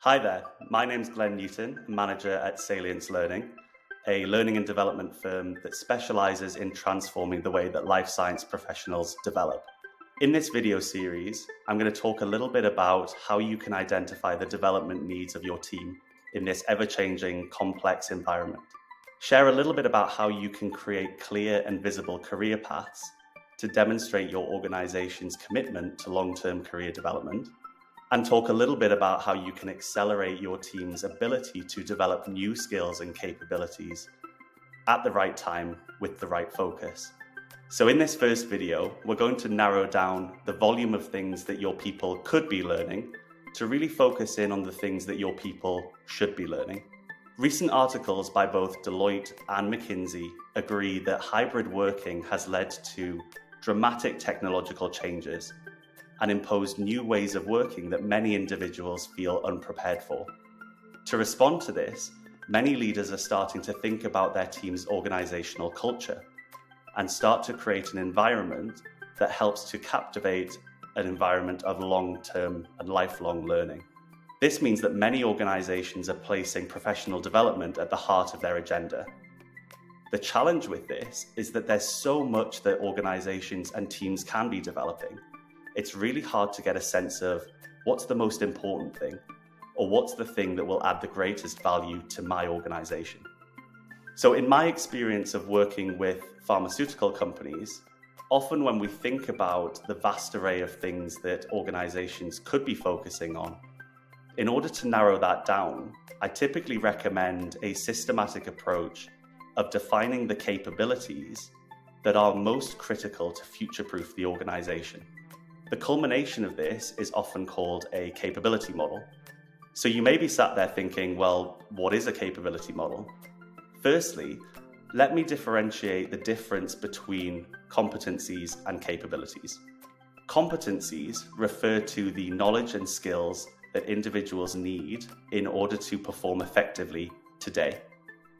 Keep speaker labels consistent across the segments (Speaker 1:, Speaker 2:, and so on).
Speaker 1: Hi there, my name's Glenn Newton, manager at Salience Learning, a learning and development firm that specialises in transforming the way that life science professionals develop. In this video series, I'm going to talk a little bit about how you can identify the development needs of your team in this ever-changing, complex environment. Share a little bit about how you can create clear and visible career paths to demonstrate your organisation's commitment to long-term career development, and talk a little bit about how you can accelerate your team's ability to develop new skills and capabilities at the right time with the right focus. So in this first video, we're going to narrow down the volume of things that your people could be learning to really focus in on the things that your people should be learning. Recent articles by both Deloitte and McKinsey agree that hybrid working has led to dramatic technological changes and imposed new ways of working that many individuals feel unprepared for. To respond to this, many leaders are starting to think about their team's organizational culture and start to create an environment that helps to captivate an environment of long-term and lifelong learning. This means that many organizations are placing professional development at the heart of their agenda. The challenge with this is that there's so much that organizations and teams can be developing. It's really hard to get a sense of what's the most important thing, or what's the thing that will add the greatest value to my organization. So in my experience of working with pharmaceutical companies, often when we think about the vast array of things that organizations could be focusing on, in order to narrow that down, I typically recommend a systematic approach of defining the capabilities that are most critical to future-proof the organization. The culmination of this is often called a capability model. So you may be sat there thinking, well, what is a capability model? Firstly, let me differentiate the difference between competencies and capabilities. Competencies refer to the knowledge and skills that individuals need in order to perform effectively today.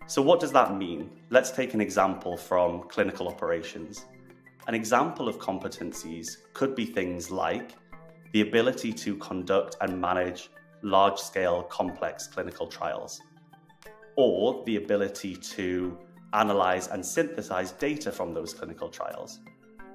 Speaker 1: So what does that mean? Let's take an example from clinical operations. An example of competencies could be things like the ability to conduct and manage large-scale complex clinical trials, or the ability to analyze and synthesize data from those clinical trials.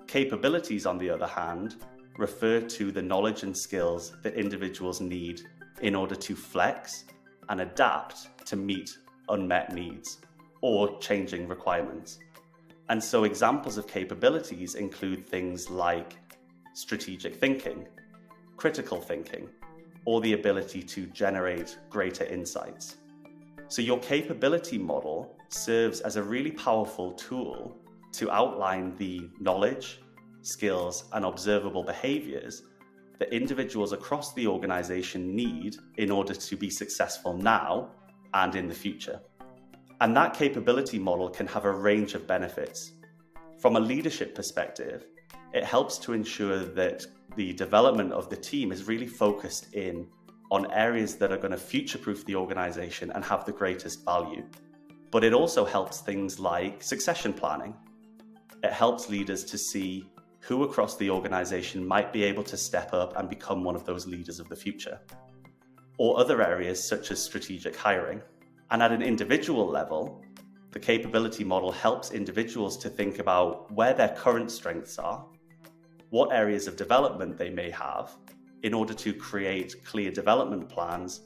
Speaker 1: Capabilities, on the other hand, refer to the knowledge and skills that individuals need in order to flex and adapt to meet unmet needs or changing requirements. And so examples of capabilities include things like strategic thinking, critical thinking, or the ability to generate greater insights. So your capability model serves as a really powerful tool to outline the knowledge, skills, and observable behaviors that individuals across the organization need in order to be successful now and in the future. And that capability model can have a range of benefits. From a leadership perspective, it helps to ensure that the development of the team is really focused in on areas that are going to future-proof the organization and have the greatest value. But it also helps things like succession planning. It helps leaders to see who across the organization might be able to step up and become one of those leaders of the future, or other areas such as strategic hiring. And at an individual level, the capability model helps individuals to think about where their current strengths are, what areas of development they may have, in order to create clear development plans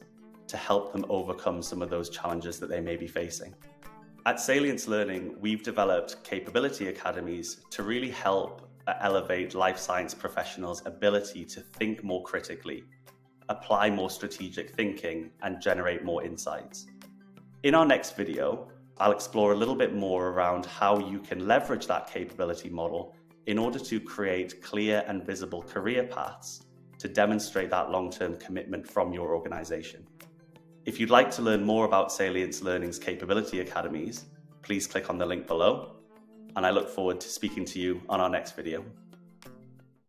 Speaker 1: to help them overcome some of those challenges that they may be facing. At Salience Learning, we've developed capability academies to really help elevate life science professionals' ability to think more critically, apply more strategic thinking, and generate more insights. In our next video, I'll explore a little bit more around how you can leverage that capability model in order to create clear and visible career paths to demonstrate that long-term commitment from your organization. If you'd like to learn more about Salience Learning's capability academies, please click on the link below, and I look forward to speaking to you on our next video.